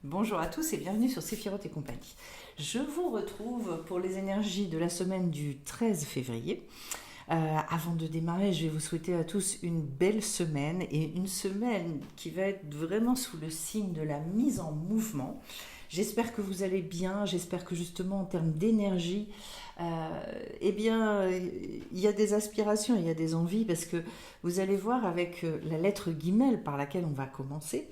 Bonjour à tous et bienvenue sur Séphiroth et compagnie. Je vous retrouve pour les énergies de la semaine du 13 février. Avant de démarrer, je vais vous souhaiter à tous une belle semaine et une semaine qui va être vraiment sous le signe de la mise en mouvement. J'espère que vous allez bien, j'espère que justement en termes d'énergie, il y a des aspirations, il y a des envies parce que vous allez voir avec la lettre guimel par laquelle on va commencer.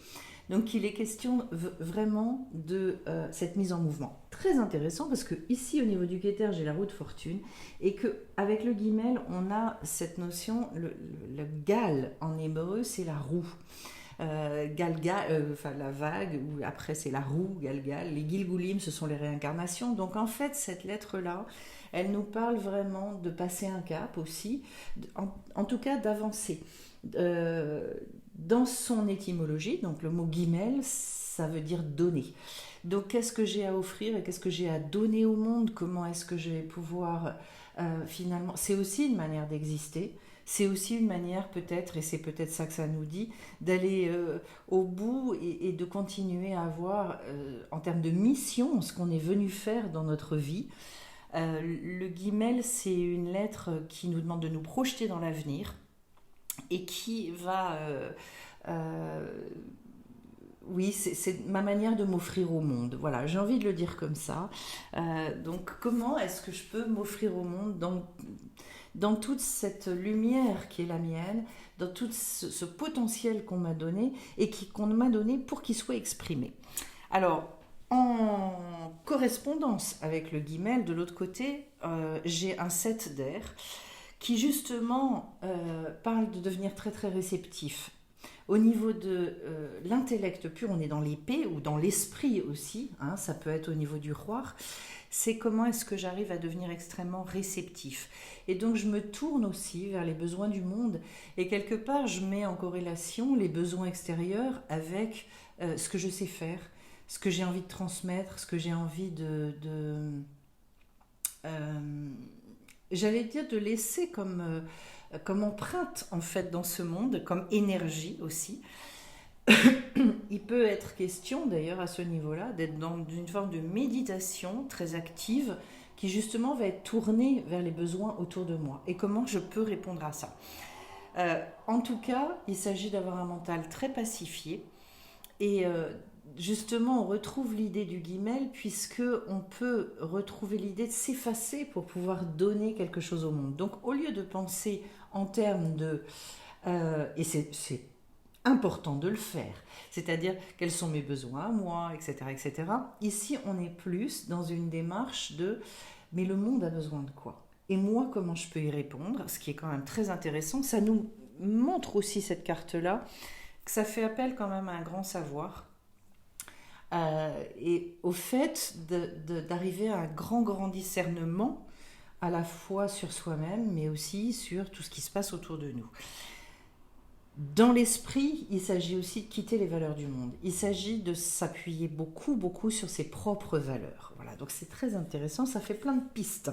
Donc il est question vraiment de cette mise en mouvement. Très intéressant parce que ici au niveau du Keter j'ai la roue de fortune et que avec le guimel on a cette notion, le gal en hébreu c'est la roue. Enfin la vague, ou après c'est la roue, Galgal. Les Gilgoulim, ce sont les réincarnations. Donc en fait, cette lettre-là, elle nous parle vraiment de passer un cap aussi, en tout cas d'avancer. Euh, dans son étymologie, donc le mot guimel, ça veut dire donner. Donc qu'est-ce que j'ai à offrir et qu'est-ce que j'ai à donner au monde? Comment est-ce que je vais pouvoir finalement... C'est aussi une manière d'exister. C'est aussi une manière peut-être, et c'est peut-être ça que ça nous dit, d'aller au bout et de continuer à avoir, en termes de mission, ce qu'on est venu faire dans notre vie. Le guimel, c'est une lettre qui nous demande de nous projeter dans l'avenir et qui va... oui, c'est ma manière de m'offrir au monde. Voilà, j'ai envie de le dire comme ça. Donc, comment est-ce que je peux m'offrir au monde dans toute cette lumière qui est la mienne, dans tout ce potentiel qu'on m'a donné et qu'on m'a donné pour qu'il soit exprimé. Alors, en correspondance avec le guimel, de l'autre côté, j'ai un 7 d'air qui justement parle de devenir très très réceptif. Au niveau de l'intellect pur, on est dans l'épée ou dans l'esprit aussi, hein, ça peut être au niveau du roi. C'est comment est-ce que j'arrive à devenir extrêmement réceptif. Et donc je me tourne aussi vers les besoins du monde et quelque part je mets en corrélation les besoins extérieurs avec ce que je sais faire, ce que j'ai envie de transmettre, ce que j'ai envie euh, j'allais dire de laisser comme empreinte en fait dans ce monde, comme énergie aussi. Il peut être question d'ailleurs à ce niveau-là d'être dans une forme de méditation très active qui justement va être tournée vers les besoins autour de moi et comment je peux répondre à ça. En tout cas, il s'agit d'avoir un mental très pacifié et justement on retrouve l'idée du guimel puisque on peut retrouver l'idée de s'effacer pour pouvoir donner quelque chose au monde. Donc au lieu de penser en termes de et c'est important de le faire. C'est-à-dire quels sont mes besoins, moi, etc., etc. Ici, on est plus dans une démarche de mais le monde a besoin de quoi? Et moi, comment je peux y répondre? Ce qui est quand même très intéressant. Ça nous montre aussi cette carte-là, que ça fait appel quand même à un grand savoir. Et au fait d'arriver à un grand discernement à la fois sur soi-même, mais aussi sur tout ce qui se passe autour de nous. Dans l'esprit, il s'agit aussi de quitter les valeurs du monde. Il s'agit de s'appuyer beaucoup sur ses propres valeurs. Voilà, donc c'est très intéressant, ça fait plein de pistes.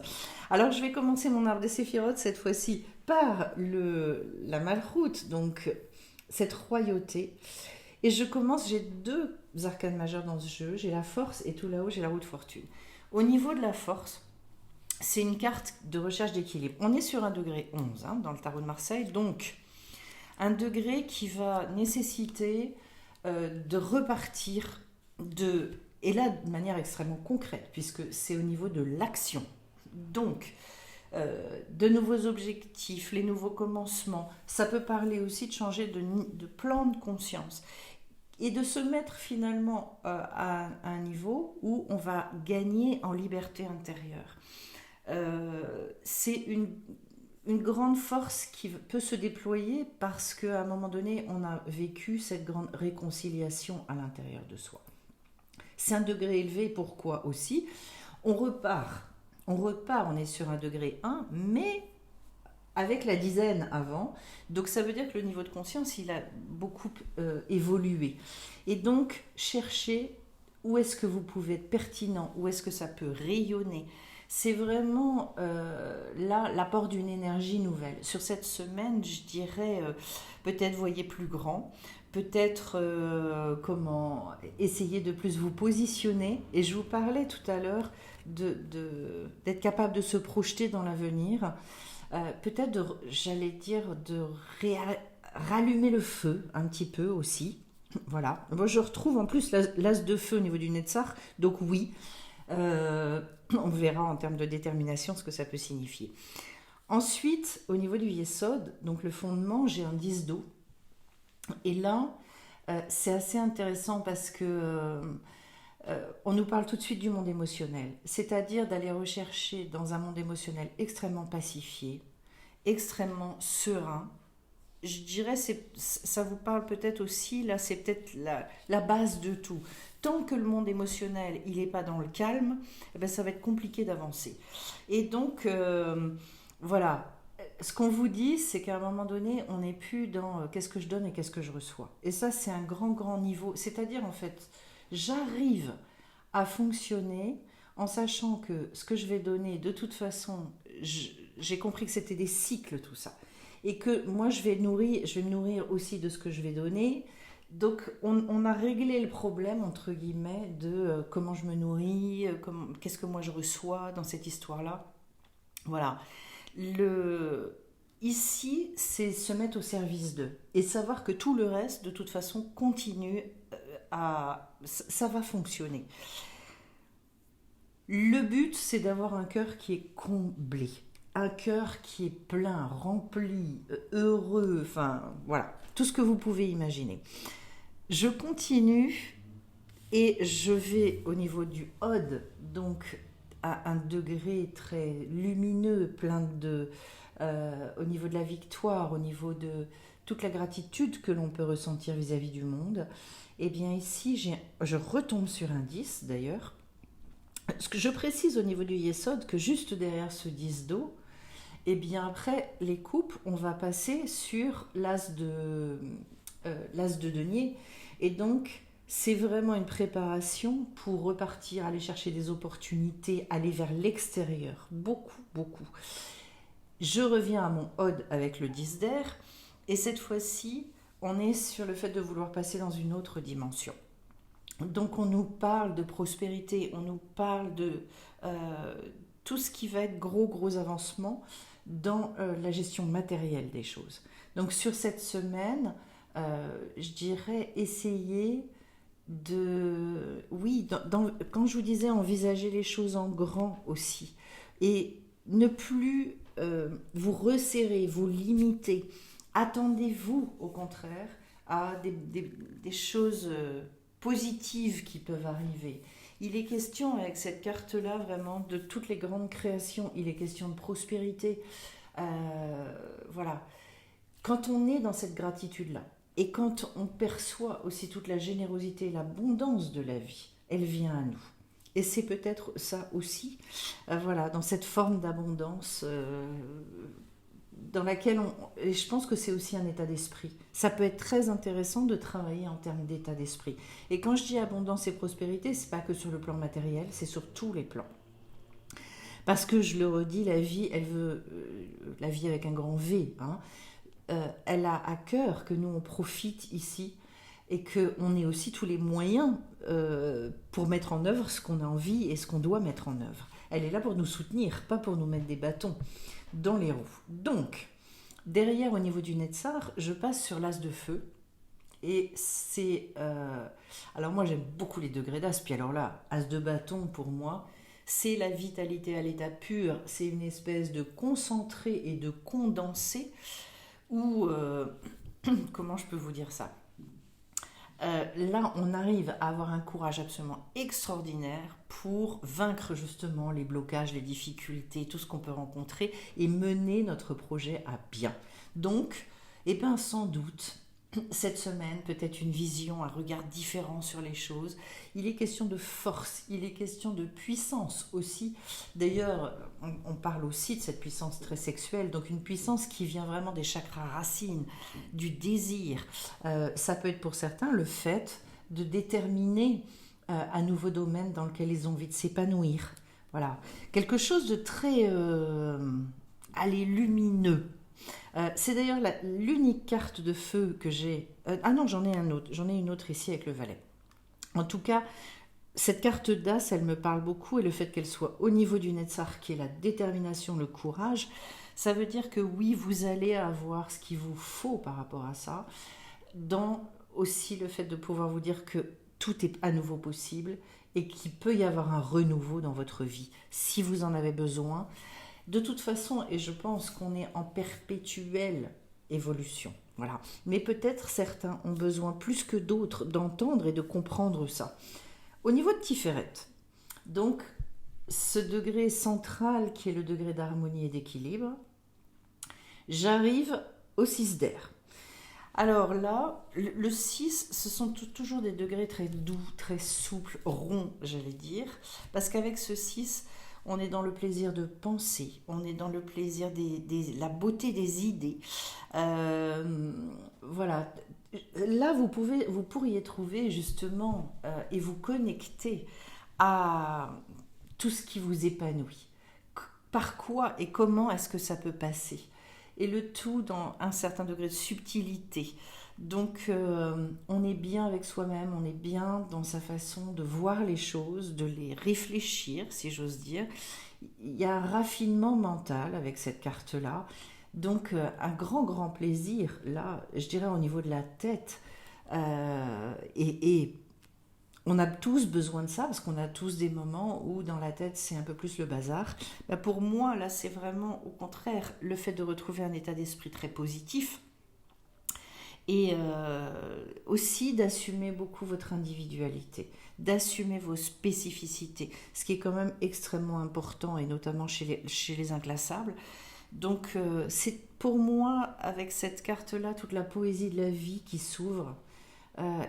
Alors je vais commencer mon arbre des séphirotes cette fois-ci par la malroute, donc cette royauté. Et je commence, j'ai deux arcanes majeures dans ce jeu, j'ai la force et tout là-haut j'ai la roue de fortune. Au niveau de la force, c'est une carte de recherche d'équilibre. On est sur un degré 11 hein, dans le tarot de Marseille, donc un degré qui va nécessiter de repartir et là de manière extrêmement concrète, puisque c'est au niveau de l'action. Donc, de nouveaux objectifs, les nouveaux commencements, ça peut parler aussi de changer de plan de conscience et de se mettre finalement à un niveau où on va gagner en liberté intérieure. C'est une grande force qui peut se déployer parce qu'à un moment donné, on a vécu cette grande réconciliation à l'intérieur de soi. C'est un degré élevé, pourquoi aussi? On repart, on est sur un degré 1, mais avec la dizaine avant. Donc ça veut dire que le niveau de conscience, il a beaucoup évolué. Et donc, chercher où est-ce que vous pouvez être pertinent, où est-ce que ça peut rayonner. C'est vraiment là l'apport d'une énergie nouvelle. Sur cette semaine, je dirais, peut-être voyez plus grand, peut-être comment essayer de plus vous positionner. Et je vous parlais tout à l'heure d'être capable de se projeter dans l'avenir. Peut-être, j'allais dire, rallumer le feu un petit peu aussi. Voilà. Moi, je retrouve en plus l'as de feu au niveau du Netzach. Donc oui, on verra en termes de détermination ce que ça peut signifier. Ensuite, au niveau du Yesod, donc le fondement, j'ai un 10 d'eau. Et là, c'est assez intéressant parce que on nous parle tout de suite du monde émotionnel, c'est-à-dire d'aller rechercher dans un monde émotionnel extrêmement pacifié, extrêmement serein. Je dirais, ça vous parle peut-être aussi, là c'est peut-être la base de tout. Tant que le monde émotionnel, il n'est pas dans le calme, eh ben, ça va être compliqué d'avancer. Et donc, voilà, ce qu'on vous dit, c'est qu'à un moment donné, on n'est plus dans qu'est-ce que je donne et qu'est-ce que je reçois. Et ça, c'est un grand, grand niveau. C'est-à-dire, en fait, j'arrive à fonctionner en sachant que ce que je vais donner, de toute façon, j'ai compris que c'était des cycles, tout ça. Et que moi, je vais me nourrir aussi de ce que je vais donner. Donc, on a réglé le problème, entre guillemets, de comment je me nourris, qu'est-ce que moi je reçois dans cette histoire-là. Voilà. Ici, c'est se mettre au service d'eux et savoir que tout le reste, de toute façon, continue ça va fonctionner. Le but, c'est d'avoir un cœur qui est comblé, un cœur qui est plein, rempli, heureux, enfin, voilà, tout ce que vous pouvez imaginer. Je continue et je vais au niveau du Od, donc à un degré très lumineux, au niveau de la victoire, au niveau de toute la gratitude que l'on peut ressentir vis-à-vis du monde. Et bien ici, je retombe sur un 10 d'ailleurs. Ce que je précise au niveau du Yesod, que juste derrière ce 10 d'eau, et bien après les coupes, on va passer sur l'as de denier. Et donc, c'est vraiment une préparation pour repartir, aller chercher des opportunités, aller vers l'extérieur. Beaucoup, beaucoup. Je reviens à mon Ode avec le 10 d'air. Et cette fois-ci, on est sur le fait de vouloir passer dans une autre dimension. Donc on nous parle de prospérité, on nous parle de tout ce qui va être gros avancement dans la gestion matérielle des choses. Donc sur cette semaine, je dirais essayer quand je vous disais envisager les choses en grand aussi, et ne plus vous resserrer, vous limiter. Attendez-vous au contraire à des choses positives qui peuvent arriver. Il est question avec cette carte-là vraiment de toutes les grandes créations, il est question de prospérité. Voilà. Quand on est dans cette gratitude-là, et quand on perçoit aussi toute la générosité et l'abondance de la vie, elle vient à nous. Et c'est peut-être ça aussi, voilà, dans cette forme d'abondance dans laquelle et je pense que c'est aussi un état d'esprit. Ça peut être très intéressant de travailler en termes d'état d'esprit. Et quand je dis abondance et prospérité, c'est pas que sur le plan matériel, c'est sur tous les plans. Parce que je le redis, la vie, elle veut la vie avec un grand V. Hein, elle a à cœur que nous on profite ici et qu'on ait aussi tous les moyens pour mettre en œuvre ce qu'on a envie et ce qu'on doit mettre en œuvre. Elle est là pour nous soutenir, pas pour nous mettre des bâtons dans les roues. Donc, derrière, au niveau du Netzach, je passe sur l'as de feu. Et c'est... alors moi, j'aime beaucoup les degrés d'as. Puis alors là, as de bâton, pour moi, c'est la vitalité à l'état pur. C'est une espèce de concentré et de condensé. Ou... comment je peux vous dire ça ? Là, on arrive à avoir un courage absolument extraordinaire pour vaincre justement les blocages, les difficultés, tout ce qu'on peut rencontrer et mener notre projet à bien. Donc, sans doute, cette semaine, peut-être une vision, un regard différent sur les choses. Il est question de force, il est question de puissance aussi. D'ailleurs, on parle aussi de cette puissance très sexuelle, donc une puissance qui vient vraiment des chakras racines, du désir. Ça peut être pour certains le fait de déterminer un nouveau domaine dans lequel ils ont envie de s'épanouir. Voilà, quelque chose de très lumineux. C'est d'ailleurs l'unique carte de feu que j'ai. Ah non, j'en ai un autre. J'en ai une autre ici avec le valet. En tout cas, cette carte d'As, elle me parle beaucoup et le fait qu'elle soit au niveau du Netzar, qui est la détermination, le courage, ça veut dire que oui, vous allez avoir ce qu'il vous faut par rapport à ça. Dans aussi le fait de pouvoir vous dire que tout est à nouveau possible et qu'il peut y avoir un renouveau dans votre vie si vous en avez besoin. De toute façon, et je pense qu'on est en perpétuelle évolution. Voilà. Mais peut-être certains ont besoin plus que d'autres d'entendre et de comprendre ça. Au niveau de Tiferet, donc ce degré central qui est le degré d'harmonie et d'équilibre, j'arrive au 6 d'air. Alors là, le 6, ce sont toujours des degrés très doux, très souples, ronds, j'allais dire, parce qu'avec ce 6, on est dans le plaisir de penser, on est dans le plaisir la beauté des idées. Voilà. Là, vous pourriez trouver justement et vous connecter à tout ce qui vous épanouit. Par quoi et comment est-ce que ça peut passer? Et le tout dans un certain degré de subtilité. Donc on est bien avec soi-même, on est bien dans sa façon de voir les choses, de les réfléchir, si j'ose dire. Il y a un raffinement mental avec cette carte-là. Donc un grand plaisir, là, je dirais au niveau de la tête. Et on a tous besoin de ça, parce qu'on a tous des moments où dans la tête c'est un peu plus le bazar. Bah, pour moi, là, c'est vraiment au contraire le fait de retrouver un état d'esprit très positif. Et aussi d'assumer beaucoup votre individualité, d'assumer vos spécificités, ce qui est quand même extrêmement important, et notamment chez les inclassables. Donc c'est pour moi, avec cette carte-là, toute la poésie de la vie qui s'ouvre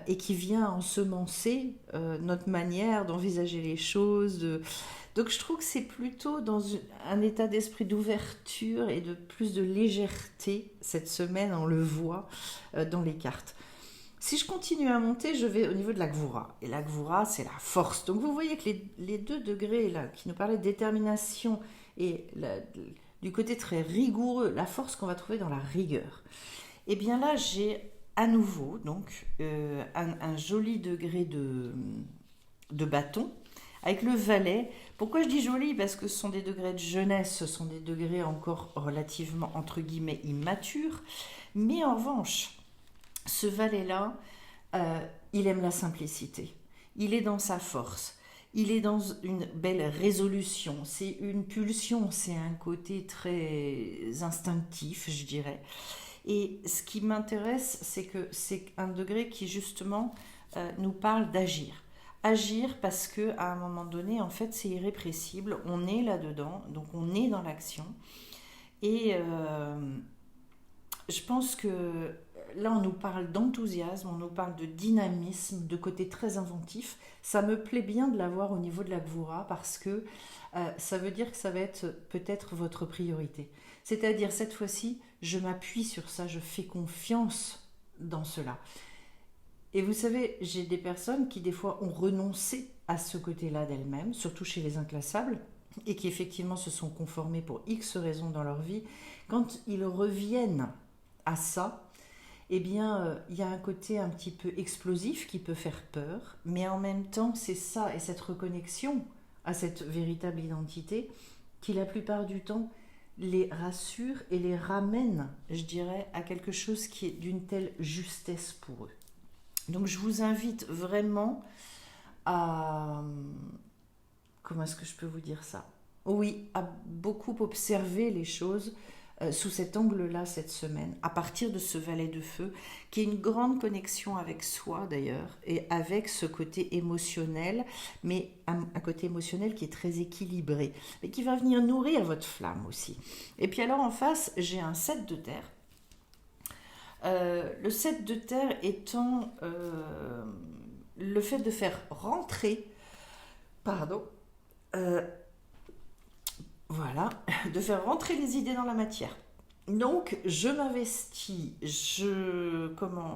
et qui vient ensemencer notre manière d'envisager les choses. Donc je trouve que c'est plutôt dans un état d'esprit d'ouverture et de plus de légèreté cette semaine, on le voit dans les cartes. Si je continue à monter, je vais au niveau de la Gvura. Et la Gvura, c'est la force. Donc vous voyez que les deux degrés là, qui nous parlaient de détermination et du côté très rigoureux, la force qu'on va trouver dans la rigueur. Et bien là, j'ai à nouveau donc un joli degré de bâton avec le valet. Pourquoi je dis joli? Parce que ce sont des degrés de jeunesse, ce sont des degrés encore relativement entre guillemets immatures. Mais en revanche, ce valet-là, il aime la simplicité. Il est dans sa force. Il est dans une belle résolution. C'est une pulsion, c'est un côté très instinctif, je dirais. Et ce qui m'intéresse, c'est que c'est un degré qui justement nous parle d'agir. Agir parce que à un moment donné, en fait, c'est irrépressible. On est là-dedans, donc on est dans l'action. Et je pense que là, on nous parle d'enthousiasme, on nous parle de dynamisme, de côté très inventif. Ça me plaît bien de l'avoir au niveau de la Gvura parce que ça veut dire que ça va être peut-être votre priorité. C'est-à-dire, cette fois-ci, je m'appuie sur ça, je fais confiance dans cela. Et vous savez, j'ai des personnes qui, des fois, ont renoncé à ce côté-là d'elles-mêmes, surtout chez les inclassables, et qui, effectivement, se sont conformés pour X raisons dans leur vie. Quand ils reviennent à ça, eh bien, il y a un côté un petit peu explosif qui peut faire peur, mais en même temps, c'est ça, et cette reconnexion à cette véritable identité, qui, la plupart du temps, les rassure et les ramène, je dirais, à quelque chose qui est d'une telle justesse pour eux. Donc je vous invite vraiment à... Comment est-ce que je peux vous dire ça? Oui, à beaucoup observer les choses sous cet angle-là cette semaine, à partir de ce valet de feu, qui est une grande connexion avec soi d'ailleurs, et avec ce côté émotionnel, mais un côté émotionnel qui est très équilibré, et qui va venir nourrir votre flamme aussi. Et puis alors en face, j'ai un 7 de terre. Le 7 de terre étant le fait de faire rentrer, pardon, voilà, de faire rentrer les idées dans la matière. Donc, je m'investis,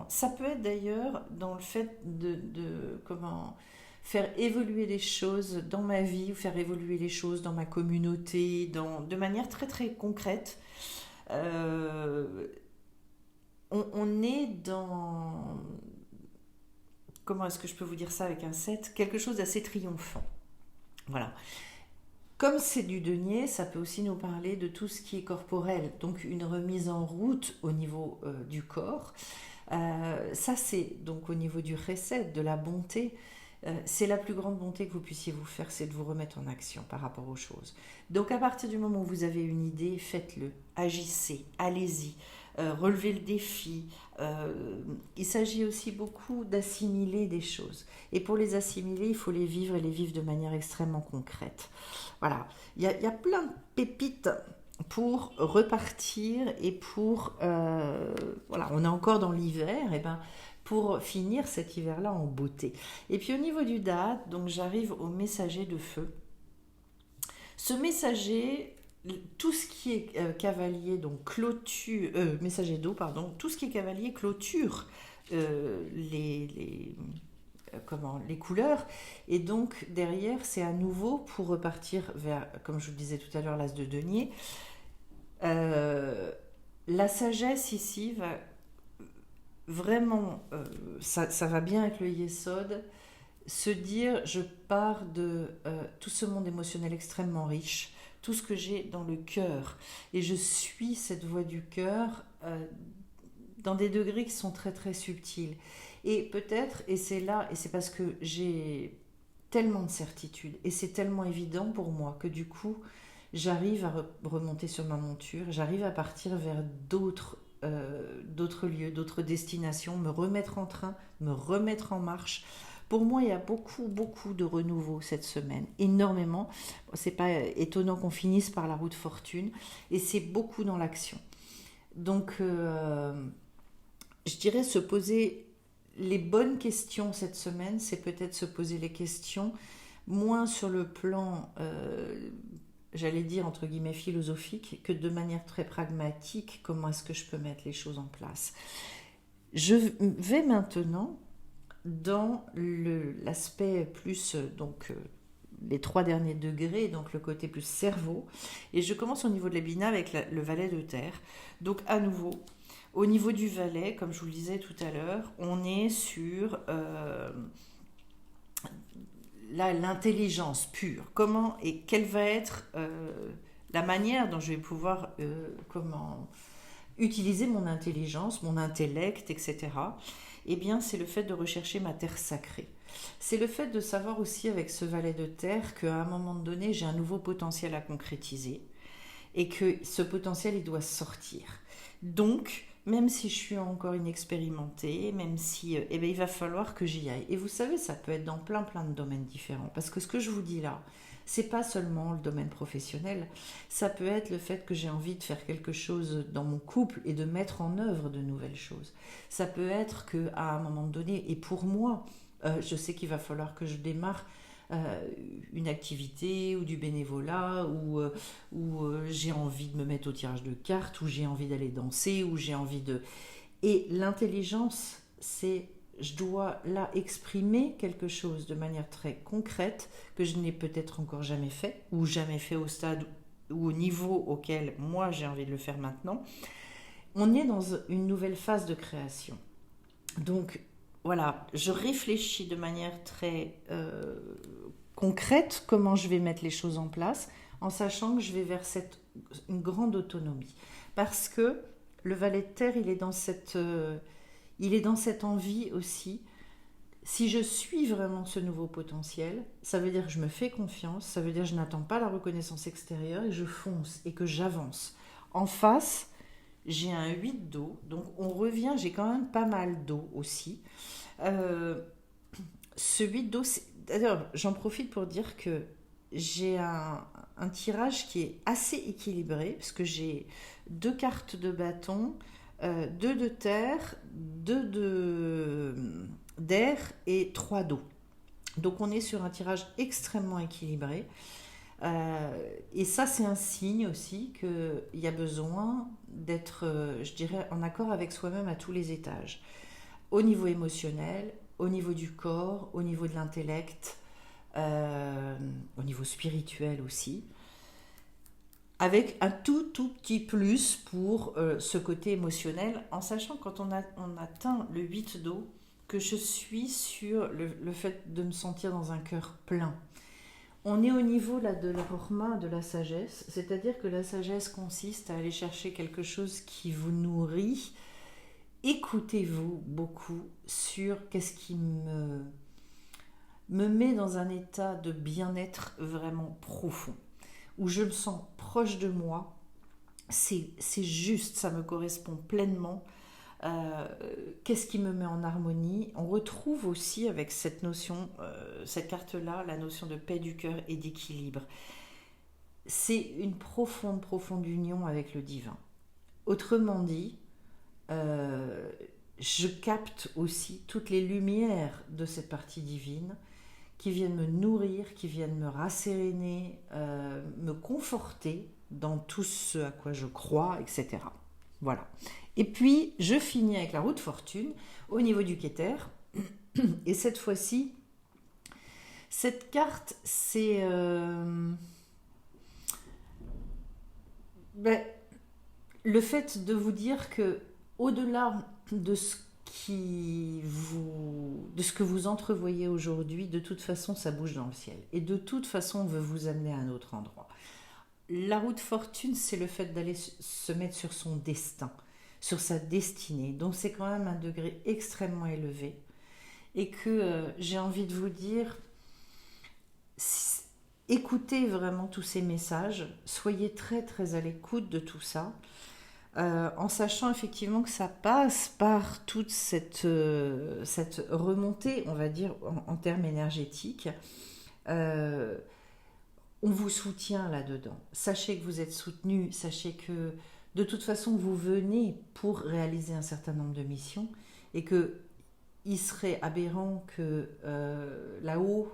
ça peut être d'ailleurs dans le fait de faire évoluer les choses dans ma vie, ou faire évoluer les choses dans ma communauté, de manière très très concrète. Euh, on est dans... Comment est-ce que je peux vous dire ça avec un 7? Quelque chose d'assez triomphant. Voilà. Comme c'est du denier, ça peut aussi nous parler de tout ce qui est corporel, donc une remise en route au niveau du corps. Ça, c'est donc au niveau du recette, de la bonté. C'est la plus grande bonté que vous puissiez vous faire, c'est de vous remettre en action par rapport aux choses. Donc à partir du moment où vous avez une idée, faites-le, agissez, allez-y, relevez le défi. Il s'agit aussi beaucoup d'assimiler des choses. Et pour les assimiler, il faut les vivre et les vivre de manière extrêmement concrète. Voilà, il y a plein de pépites pour repartir et pour... voilà, on est encore dans l'hiver, et ben pour finir cet hiver-là en beauté. Et puis au niveau du date, donc j'arrive au messager de feu. Ce messager, tout ce qui est cavalier, donc clôture, messager d'eau, pardon, tout ce qui est cavalier clôture les couleurs. Et donc derrière, c'est à nouveau pour repartir vers, comme je vous le disais tout à l'heure, l'as de denier. Euh, la sagesse ici va vraiment, ça va bien avec le Yesod, se dire je pars de tout ce monde émotionnel extrêmement riche, tout ce que j'ai dans le cœur, et je suis cette voix du cœur dans des degrés qui sont très très subtils. Et peut-être, et c'est là, et c'est parce que j'ai tellement de certitude, et c'est tellement évident pour moi que du coup, j'arrive à remonter sur ma monture, j'arrive à partir vers d'autres lieux, d'autres destinations, me remettre en train, me remettre en marche. Pour moi, il y a beaucoup, beaucoup de renouveau cette semaine, énormément. C'est pas étonnant qu'on finisse par la roue de fortune, et c'est beaucoup dans l'action. Donc, je dirais se poser les bonnes questions cette semaine, c'est peut-être se poser les questions moins sur le plan, j'allais dire entre guillemets philosophique, que de manière très pragmatique, comment est-ce que je peux mettre les choses en place. Je vais maintenant dans l'aspect plus, donc les 3 derniers degrés, donc le côté plus cerveau, et je commence au niveau de l'ébina avec le valet de terre. Donc à nouveau, au niveau du valet, comme je vous le disais tout à l'heure, on est sur l'intelligence pure. Comment et quelle va être la manière dont je vais pouvoir utiliser mon intelligence, mon intellect, etc. Eh bien, c'est le fait de rechercher ma terre sacrée. C'est le fait de savoir aussi avec ce valet de terre qu'à un moment donné, j'ai un nouveau potentiel à concrétiser et que ce potentiel, il doit sortir. Donc, même si je suis encore inexpérimentée, même si eh bien, il va falloir que j'y aille. Et vous savez, ça peut être dans plein plein de domaines différents. Parce que ce que je vous dis là, c'est pas seulement le domaine professionnel, ça peut être le fait que j'ai envie de faire quelque chose dans mon couple et de mettre en œuvre de nouvelles choses. Ça peut être qu'à un moment donné, et pour moi, je sais qu'il va falloir que je démarre une activité ou du bénévolat ou j'ai envie de me mettre au tirage de cartes ou j'ai envie d'aller danser ou j'ai envie de... Et l'intelligence, c'est je dois là exprimer quelque chose de manière très concrète que je n'ai peut-être encore jamais fait ou jamais fait au stade ou au niveau auquel moi j'ai envie de le faire maintenant. On est dans une nouvelle phase de création. Donc voilà, je réfléchis de manière très concrète comment je vais mettre les choses en place en sachant que je vais vers une grande autonomie. Parce que le valet de terre, il est dans cette envie aussi. Si je suis vraiment ce nouveau potentiel, ça veut dire que je me fais confiance, ça veut dire que je n'attends pas la reconnaissance extérieure et je fonce et que j'avance. En face, j'ai un 8 d'eau, donc on revient, j'ai quand même pas mal d'eau aussi. Euh, Ce 8 d'eau, d'ailleurs, j'en profite pour dire que j'ai un tirage qui est assez équilibré, parce que j'ai 2 cartes de bâton, 2 de terre, d'air et 3 d'eau. Donc on est sur un tirage extrêmement équilibré. Et ça, c'est un signe aussi qu'il y a besoin d'être, je dirais, en accord avec soi-même à tous les étages. Au niveau émotionnel, au niveau du corps, au niveau de l'intellect, au niveau spirituel aussi. avec un tout petit plus pour ce côté émotionnel, en sachant quand on atteint le 8 d'eau, que je suis sur le fait de me sentir dans un cœur plein. On est au niveau là, de la horma, de la sagesse, c'est-à-dire que la sagesse consiste à aller chercher quelque chose qui vous nourrit. Écoutez-vous beaucoup sur qu'est-ce qui me met dans un état de bien-être vraiment profond, où je me sens proche de moi, c'est juste, ça me correspond pleinement. Qu'est-ce qui me met en harmonie? On retrouve aussi avec cette notion, cette carte-là, la notion de paix du cœur et d'équilibre. C'est une profonde union avec le divin. Autrement dit, euh, je capte aussi toutes les lumières de cette partie divine qui viennent me nourrir, qui viennent me rasséréner, me conforter dans tout ce à quoi je crois, etc. Voilà. Et puis, je finis avec la roue de fortune au niveau du Keter. Et cette fois-ci, cette carte, c'est ben, le fait de vous dire que, au-delà de de ce que vous entrevoyez aujourd'hui, de toute façon, ça bouge dans le ciel. Et de toute façon, on veut vous amener à un autre endroit. La roue de fortune, c'est le fait d'aller se mettre sur son destin, sur sa destinée. Donc c'est quand même un degré extrêmement élevé. Et que j'ai envie de vous dire, écoutez vraiment tous ces messages, soyez très à l'écoute de tout ça, en sachant effectivement que ça passe par toute cette remontée, on va dire, en termes énergétiques. Euh, on vous soutient là-dedans. Sachez que vous êtes soutenu, sachez que de toute façon vous venez pour réaliser un certain nombre de missions et que il serait aberrant que là-haut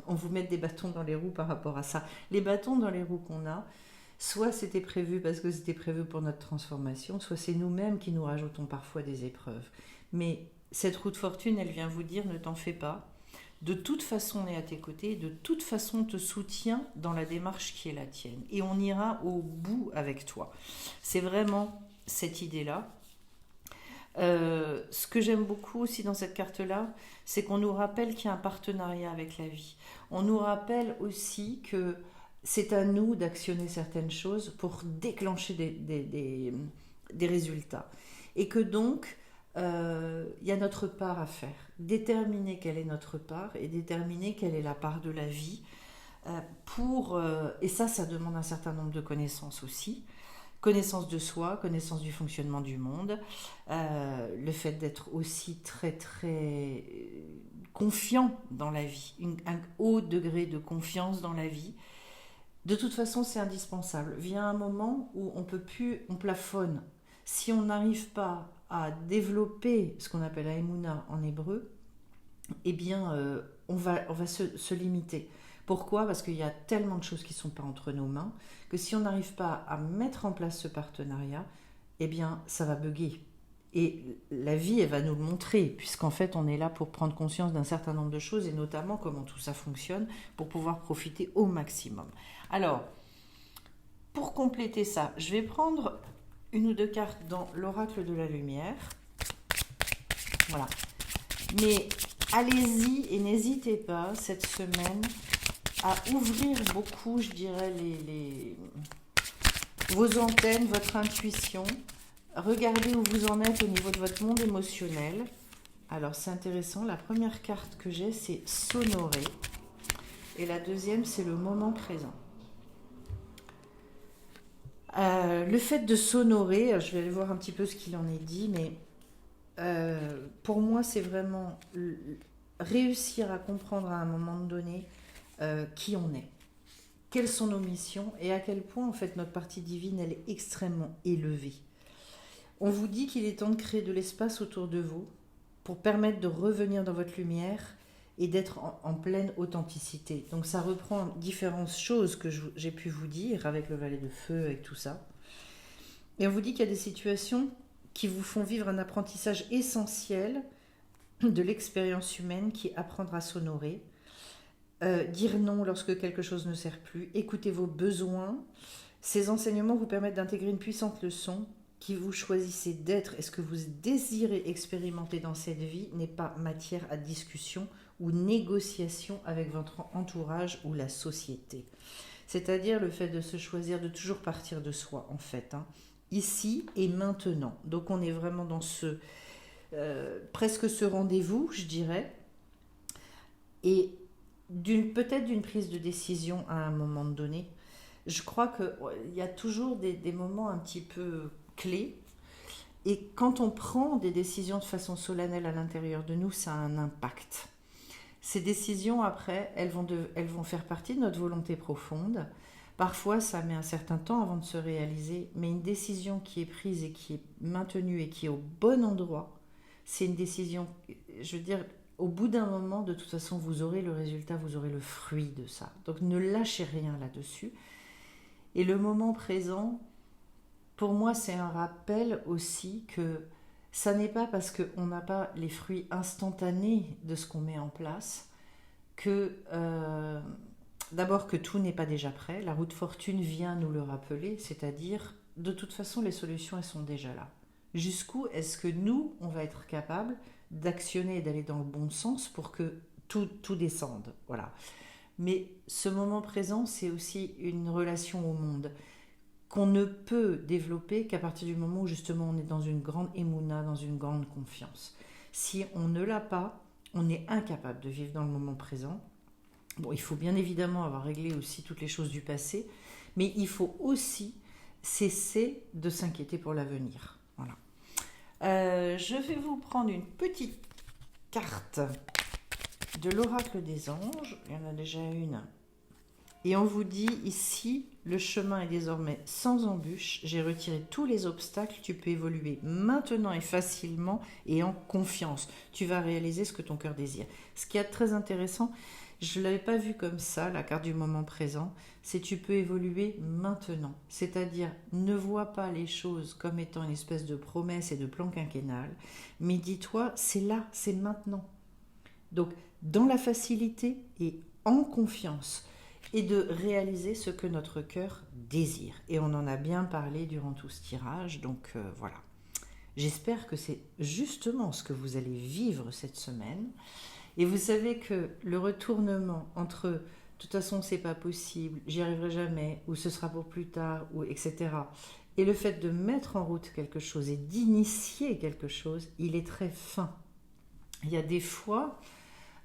on vous mette des bâtons dans les roues par rapport à ça. Les bâtons dans les roues qu'on a, soit c'était prévu parce que c'était prévu pour notre transformation, soit c'est nous-mêmes qui nous rajoutons parfois des épreuves. Mais cette roue de fortune, elle vient vous dire ne t'en fais pas. De toute façon, on est à tes côtés, de toute façon, on te soutient dans la démarche qui est la tienne. Et on ira au bout avec toi. C'est vraiment cette idée-là. Ce que j'aime beaucoup aussi dans cette carte-là, c'est qu'on nous rappelle qu'il y a un partenariat avec la vie. On nous rappelle aussi que c'est à nous d'actionner certaines choses pour déclencher des résultats. Et que donc, il y a notre part à faire. Déterminer quelle est notre part et déterminer quelle est la part de la vie. Et ça demande un certain nombre de connaissances aussi. Connaissance de soi, connaissance du fonctionnement du monde, le fait d'être aussi très confiant dans la vie, un haut degré de confiance dans la vie. De toute façon, c'est indispensable. Vient un moment où on plafonne. Si on n'arrive pas à développer ce qu'on appelle la Emouna en hébreu, eh bien, on va se limiter. Pourquoi? Parce qu'il y a tellement de choses qui ne sont pas entre nos mains que si on n'arrive pas à mettre en place ce partenariat, eh bien, ça va bugger. Et la vie, elle va nous le montrer, puisqu'en fait, on est là pour prendre conscience d'un certain nombre de choses, et notamment comment tout ça fonctionne, pour pouvoir profiter au maximum. Alors, pour compléter ça, je vais prendre une ou deux cartes dans l'oracle de la lumière. Voilà. Mais allez-y et n'hésitez pas cette semaine à ouvrir beaucoup, je dirais, vos antennes, votre intuition. Regardez où vous en êtes au niveau de votre monde émotionnel. Alors c'est intéressant, la première carte que j'ai, c'est s'honorer. Et la deuxième, c'est le moment présent. Le fait de s'honorer, je vais aller voir un petit peu ce qu'il en est dit, mais pour moi, c'est vraiment réussir à comprendre à un moment donné qui on est, quelles sont nos missions et à quel point en fait notre partie divine elle est extrêmement élevée. On vous dit qu'il est temps de créer de l'espace autour de vous pour permettre de revenir dans votre lumière et d'être en pleine authenticité. Donc ça reprend différentes choses que j'ai pu vous dire avec le valet de feu et tout ça. Et on vous dit qu'il y a des situations qui vous font vivre un apprentissage essentiel de l'expérience humaine qui est apprendre à s'honorer, dire non lorsque quelque chose ne sert plus, écouter vos besoins Ces enseignements vous permettent d'intégrer une puissante leçon qui vous choisissez d'être et ce que vous désirez expérimenter dans cette vie n'est pas matière à discussion ou négociation avec votre entourage ou la société. C'est-à-dire le fait de se choisir, de toujours partir de soi en fait, hein, ici et maintenant. Donc on est vraiment dans presque ce rendez-vous, je dirais, et peut-être d'une prise de décision à un moment donné. Je crois qu'il y a toujours des moments un petit peu clés. Et quand on prend des décisions de façon solennelle à l'intérieur de nous, ça a un impact. Ces décisions, après, elles vont faire partie de notre volonté profonde. Parfois, ça met un certain temps avant de se réaliser, mais une décision qui est prise et qui est maintenue et qui est au bon endroit, c'est une décision, je veux dire, au bout d'un moment, de toute façon, vous aurez le résultat, vous aurez le fruit de ça. Donc ne lâchez rien là-dessus. Et le moment présent, pour moi, c'est un rappel aussi que ça n'est pas parce qu'on n'a pas les fruits instantanés de ce qu'on met en place que, d'abord, que tout n'est pas déjà prêt. La route fortune vient nous le rappeler, c'est-à-dire, de toute façon, les solutions, elles sont déjà là. Jusqu'où est-ce que nous, on va être capable d'actionner et d'aller dans le bon sens pour que tout descende. Voilà. Mais ce moment présent, c'est aussi une relation au monde qu'on ne peut développer qu'à partir du moment où justement on est dans une grande émouna, dans une grande confiance. Si on ne l'a pas, on est incapable de vivre dans le moment présent. Bon, il faut bien évidemment avoir réglé aussi toutes les choses du passé, mais il faut aussi cesser de s'inquiéter pour l'avenir. Voilà. Je vais vous prendre une petite carte de l'oracle des anges. Il y en a déjà une. Et on vous dit ici, le chemin est désormais sans embûche. J'ai retiré tous les obstacles. Tu peux évoluer maintenant et facilement et en confiance. Tu vas réaliser ce que ton cœur désire. Ce qui est très intéressant, je ne l'avais pas vu comme ça, la carte du moment présent, c'est tu peux évoluer maintenant. C'est-à-dire, ne vois pas les choses comme étant une espèce de promesse et de plan quinquennal, mais dis-toi, c'est là, c'est maintenant. Donc, dans la facilité et en confiance, et de réaliser ce que notre cœur désire. Et on en a bien parlé durant tout ce tirage, donc voilà. J'espère que c'est justement ce que vous allez vivre cette semaine. Et vous savez que le retournement entre de toute façon c'est pas possible, j'y arriverai jamais, ou ce sera pour plus tard, ou etc. Et le fait de mettre en route quelque chose et d'initier quelque chose, il est très fin. Il y a des fois,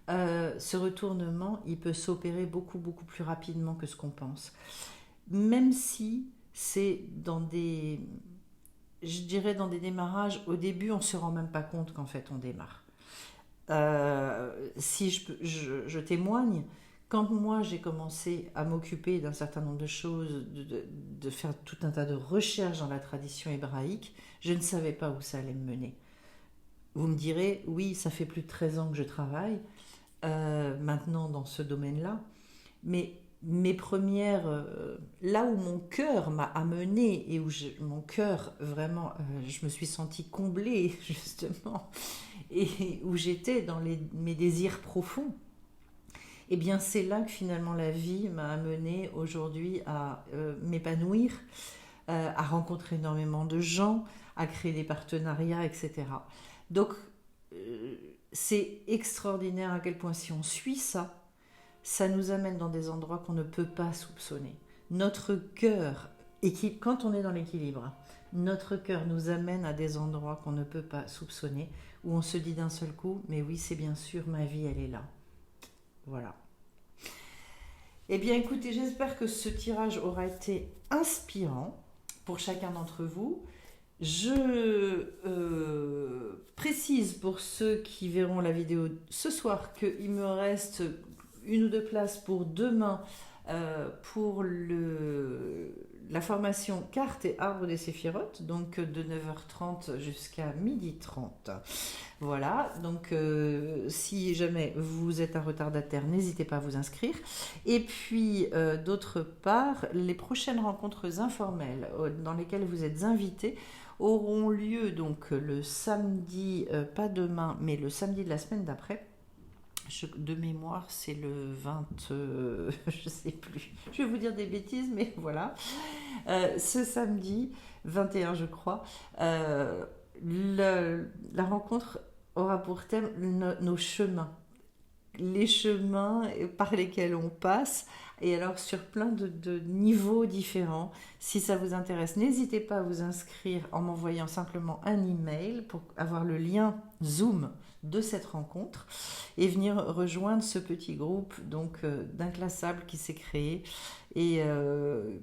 ce retournement, il peut s'opérer beaucoup plus rapidement que ce qu'on pense. Même si c'est dans des, je dirais dans des démarrages, au début on ne se rend même pas compte qu'en fait on démarre. Si je témoigne, quand moi j'ai commencé à m'occuper d'un certain nombre de choses, de faire tout un tas de recherches dans la tradition hébraïque, je ne savais pas où ça allait me mener. Vous me direz, oui, ça fait plus de 13 ans que je travaille maintenant dans ce domaine-là, mais mes premières, là où mon cœur m'a amené et où mon cœur vraiment, je me suis sentie comblée justement, et où j'étais dans mes désirs profonds, et bien c'est là que finalement la vie m'a amenée aujourd'hui à m'épanouir, à rencontrer énormément de gens, à créer des partenariats, etc. Donc c'est extraordinaire à quel point si on suit ça, ça nous amène dans des endroits qu'on ne peut pas soupçonner. Notre cœur, quand on est dans l'équilibre, notre cœur nous amène à des endroits qu'on ne peut pas soupçonner, où on se dit d'un seul coup, mais oui, c'est bien sûr, ma vie, elle est là. Voilà. Eh bien, écoutez, j'espère que ce tirage aura été inspirant pour chacun d'entre vous. Je précise pour ceux qui verront la vidéo ce soir qu'il me reste une ou deux places pour demain pour la formation cartes et arbres des séphirotes, donc de 9h30 jusqu'à 12h30. Voilà, donc si jamais vous êtes un retardataire, n'hésitez pas à vous inscrire. Et puis, d'autre part, les prochaines rencontres informelles dans lesquelles vous êtes invités auront lieu donc le samedi, pas demain, mais le samedi de la semaine d'après, De mémoire, c'est le 20, je sais plus. Je vais vous dire des bêtises, mais voilà. Ce samedi 21, je crois, la rencontre aura pour thème nos chemins, les chemins par lesquels on passe, et alors sur plein de niveaux différents. Si ça vous intéresse, n'hésitez pas à vous inscrire en m'envoyant simplement un email pour avoir le lien Zoom de cette rencontre et venir rejoindre ce petit groupe donc d'inclassables qui s'est créé et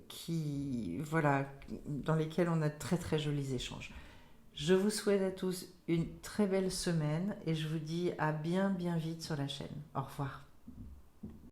qui voilà dans lesquels on a de très très jolis échanges. Je vous souhaite à tous une très belle semaine et je vous dis à bien bien vite sur la chaîne. Au revoir.